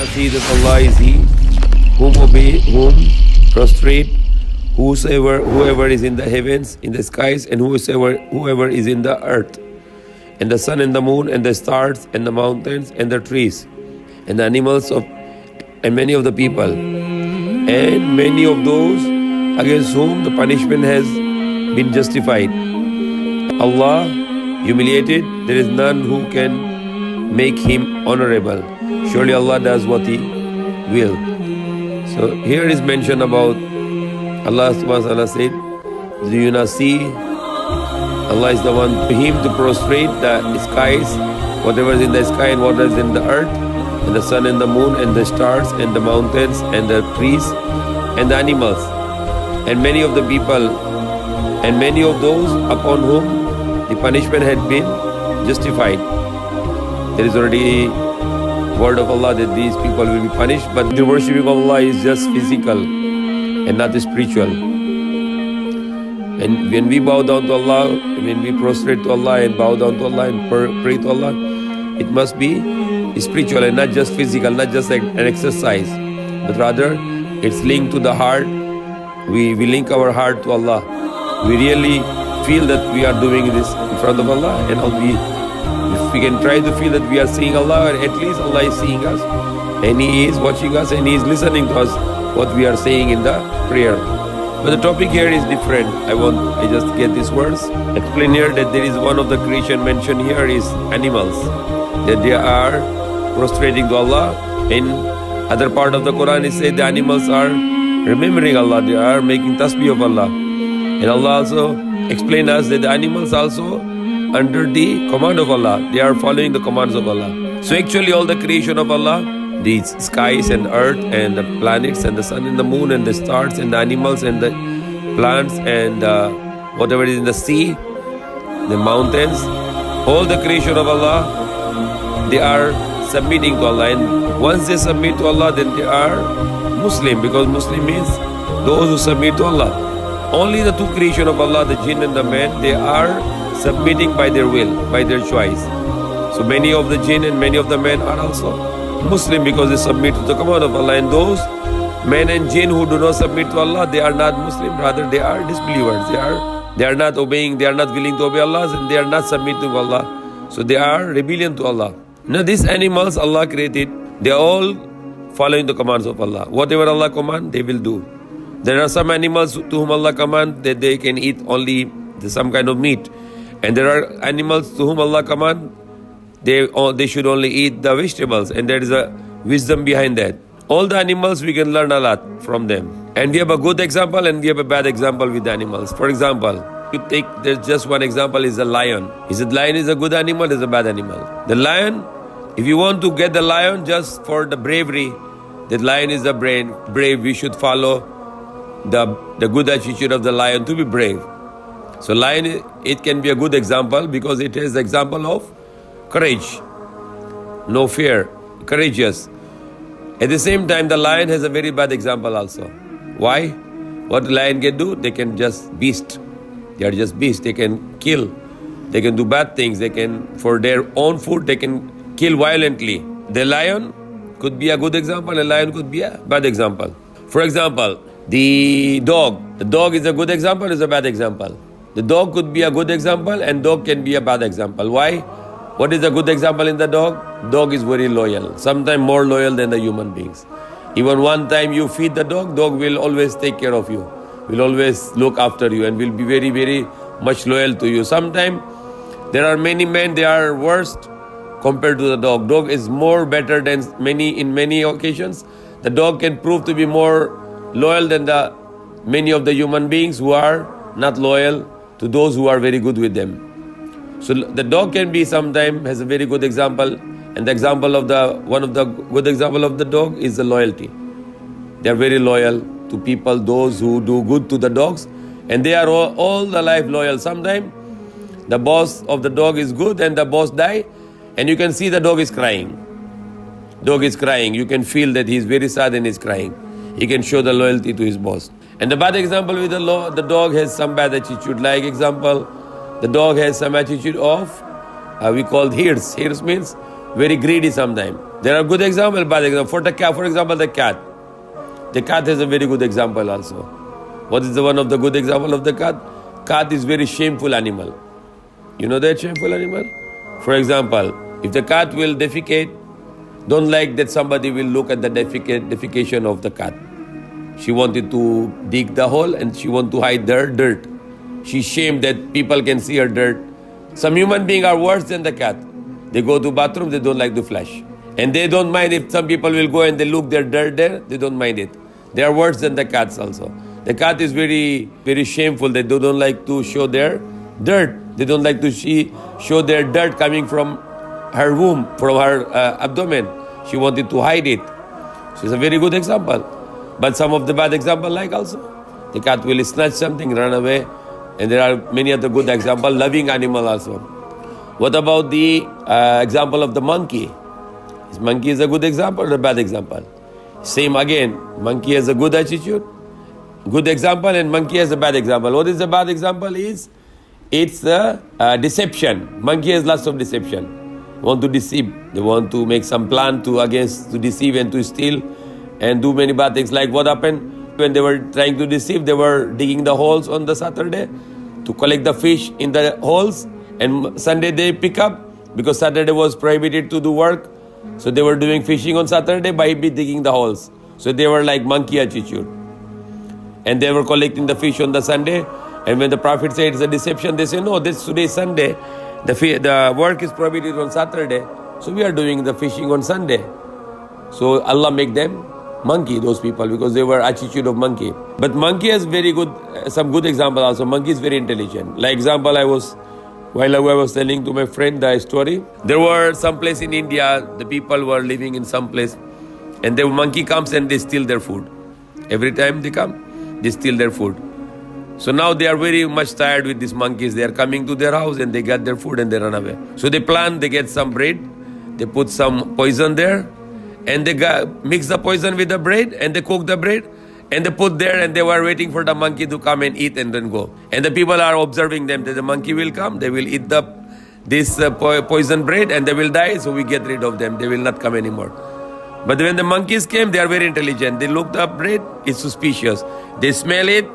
see that Allah is He, whom obey, whom prostrate, whoever is in the heavens, in the skies, and whoever is in the earth, and the sun and the moon and the stars and the mountains and the trees, and the animals and many of the people, and many of those against whom the punishment has been justified. Allah humiliated, there is none who can make Him honorable. Surely Allah does what He will. So here is mention about Allah subhanahu wa ta'ala said, do you not see? Allah is the one, to Him to prostrate the skies, whatever is in the sky and whatever is in the earth, and the sun and the moon and the stars and the mountains and the trees and the animals, and many of the people, and many of those upon whom the punishment had been justified. There is already word of Allah that these people will be punished, but the worshipping of Allah is just physical and not spiritual. And when we bow down to Allah, when we prostrate to Allah and bow down to Allah and pray to Allah, it must be spiritual and not just physical, not just like an exercise, but rather it's linked to the heart. We link our heart to Allah. We really feel that we are doing this in front of Allah, and if we can try to feel that we are seeing Allah, or at least Allah is seeing us, and He is watching us, and He is listening to us, what we are saying in the prayer. But the topic here is different. I just get these words. Explain here that there is one of the creation mentioned here is animals, that they are prostrating to Allah. In other part of the Quran it said the animals are remembering Allah, they are making tasbih of Allah. And Allah also explained us that the animals also under the command of Allah, they are following the commands of Allah. So actually all the creation of Allah, these skies and earth and the planets and the sun and the moon and the stars and the animals and the plants and whatever is in the sea, the mountains, all the creation of Allah, they are submitting to Allah. And once they submit to Allah, then they are Muslim, because Muslim means those who submit to Allah. Only the two creation of Allah, the jinn and the man, they are submitting by their will, by their choice. So many of the jinn and many of the men are also Muslim because they submit to the command of Allah. And those men and jinn who do not submit to Allah, they are not Muslim, rather they are disbelievers. They are not obeying, they are not willing to obey Allah, and they are not submitting to Allah. So they are rebellion to Allah. Now these animals Allah created, they are all following the commands of Allah. Whatever Allah command, they will do. There are some animals to whom Allah command that they can eat only some kind of meat. And there are animals to whom Allah command they should only eat the vegetables, and there is a wisdom behind that. All the animals we can learn a lot from them. And we have a good example and we have a bad example with the animals. For example, there's just one example is a lion. Is it lion is a good animal or is a bad animal? The lion, if you want to get the lion just for the bravery, that lion is the brave, we should follow the good attitude of the lion to be brave. So lion, it can be a good example because it is the example of courage, no fear, courageous. At the same time, the lion has a very bad example also. Why? What the lion can do? They can just beast. They are just beasts. They can kill. They can do bad things. They can, for their own food, they can kill violently. The lion could be a good example. A lion could be a bad example. For example, the dog. The dog is a good example, is a bad example. The dog could be a good example and dog can be a bad example. Why? What is a good example in the dog? Dog is very loyal, sometimes more loyal than the human beings. Even one time you feed the dog will always take care of you, will always look after you and will be very, very much loyal to you. Sometimes there are many men, they are worst compared to the dog. Dog is more better than in many occasions. The dog can prove to be more loyal than the many of the human beings who are not loyal to those who are very good with them. So the dog can be sometimes has a very good example, and the example of one of the good example of the dog is the loyalty. They are very loyal to people, those who do good to the dogs, and they are all the life loyal. Sometimes the boss of the dog is good and the boss die, and you can see the dog is crying. Dog is crying. You can feel that he is very sad and is crying. He can show the loyalty to his boss. And the bad example with the dog has some bad attitude. Like example, the dog has some attitude of, we call hirs. Hirs means very greedy sometimes. There are good examples, bad examples. For the cat, for example, the cat. The cat has a very good example also. What is the one of the good example of the cat? Cat is very shameful animal. You know that shameful animal? For example, if the cat will defecate, don't like that somebody will look at the defecation of the cat. She wanted to dig the hole and she want to hide her dirt. She's shamed that people can see her dirt. Some human beings are worse than the cat. They go to bathroom, they don't like to flush. And they don't mind if some people will go and they look their dirt there, they don't mind it. They are worse than the cats also. The cat is very, very shameful. They don't like to show their dirt. They don't like to show their dirt coming from her womb, from her abdomen. She wanted to hide it. She's a very good example. But some of the bad example like also. The cat will snatch something, run away. And there are many other good examples, loving animal also. What about the example of the monkey? Is monkey is a good example or a bad example? Same again, monkey has a good attitude, good example, and monkey has a bad example. What is the bad example is? It's the deception. Monkey has lots of deception. Want to deceive. They want to make some plan to deceive and to steal and do many bad things. Like what happened when they were trying to deceive, they were digging the holes on the Saturday to collect the fish in the holes, and Sunday they pick up because Saturday was prohibited to do work. So they were doing fishing on Saturday by digging the holes. So they were like monkey attitude. And they were collecting the fish on the Sunday. And when the Prophet said it's a deception, they say, no, today is Sunday. The work is prohibited on Saturday. So we are doing the fishing on Sunday. So Allah make them monkey, those people, because they were attitude of monkey. But monkey has very good, some good example also. Monkey is very intelligent. Like example, while I was telling to my friend the story, there were some place in India, the people were living in some place, and the monkey comes and they steal their food. Every time they come, they steal their food. So now they are very much tired with these monkeys. They are coming to their house and they get their food and they run away. So they plan, they get some bread, they put some poison there, and they mix the poison with the bread and they cook the bread. And they put there and they were waiting for the monkey to come and eat and then go. And the people are observing them that the monkey will come, they will eat this poison bread and they will die, so we get rid of them. They will not come anymore. But when the monkeys came, they are very intelligent. They looked up bread, it's suspicious. They smell it,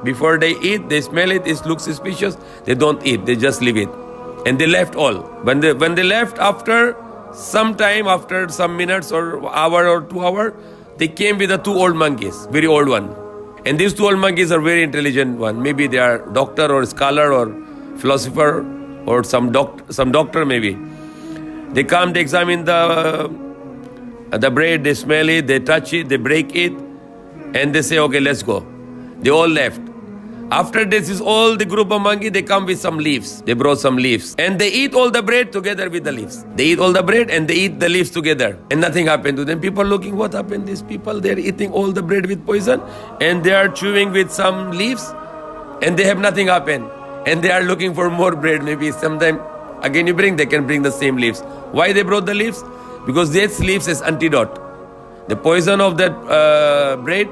before they eat, they smell it, it looks suspicious. They don't eat, they just leave it. And they left all. When they left after some time, after some minutes or hour or 2 hours, they came with the 2 old monkeys, very old one. And these 2 old monkeys are very intelligent one. Maybe they are doctor or scholar or philosopher or some doctor maybe. They come, they examine the bread, they smell it, they touch it, they break it, and they say, okay, let's go. They all left. After this is all the group of monkeys, they come with some leaves. They brought some leaves. And they eat all the bread together with the leaves. They eat all the bread and they eat the leaves together. And nothing happened to them. People looking, what happened? These people, they're eating all the bread with poison. And they are chewing with some leaves. And they have nothing happened. And they are looking for more bread. Maybe sometime again they can bring the same leaves. Why they brought the leaves? Because these leaves is antidote. The poison of that bread,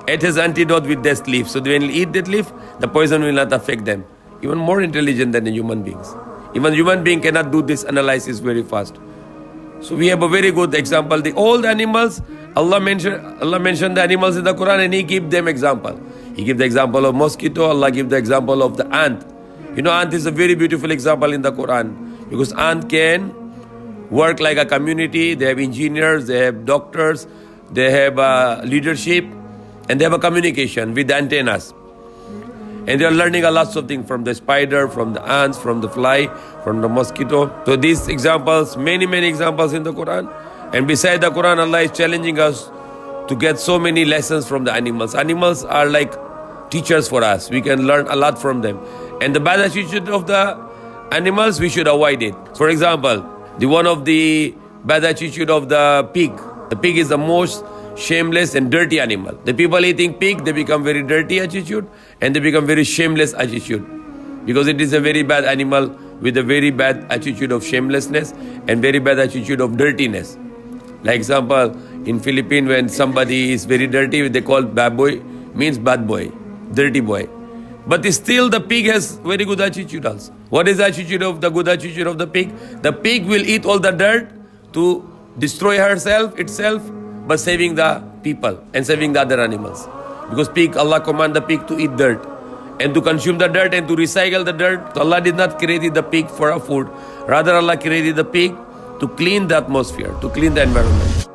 it has antidote with that leaf. So when you eat that leaf, the poison will not affect them. Even more intelligent than the human beings. Even human being cannot do this analysis very fast. So we have a very good example. All the animals, Allah mentioned the animals in the Quran and He give them example. He give the example of mosquito, Allah give the example of the ant. You know, ant is a very beautiful example in the Quran. Because ant can work like a community. They have engineers, they have doctors, they have leadership. And they have a communication with the antennas. And they are learning a lot of things from the spider, from the ants, from the fly, from the mosquito. So these examples, many examples in the Quran. And beside the Quran, Allah is challenging us to get so many lessons from the animals. Animals are like teachers for us. We can learn a lot from them. And the bad attitude of the animals, we should avoid it. For example, one of the bad attitude of the pig. The pig is the most shameless and dirty animal. The people eating pig, they become very dirty attitude and they become very shameless attitude because it is a very bad animal with a very bad attitude of shamelessness and very bad attitude of dirtiness. Like example, in Philippines, when somebody is very dirty, they call baboy, means bad boy, dirty boy. But still the pig has very good attitude also. What is the attitude of the good attitude of the pig? The pig will eat all the dirt to destroy itself, but saving the people and saving the other animals. Because pig, Allah command the pig to eat dirt and to consume the dirt and to recycle the dirt. So Allah did not create the pig for a food. Rather, Allah created the pig to clean the atmosphere, to clean the environment.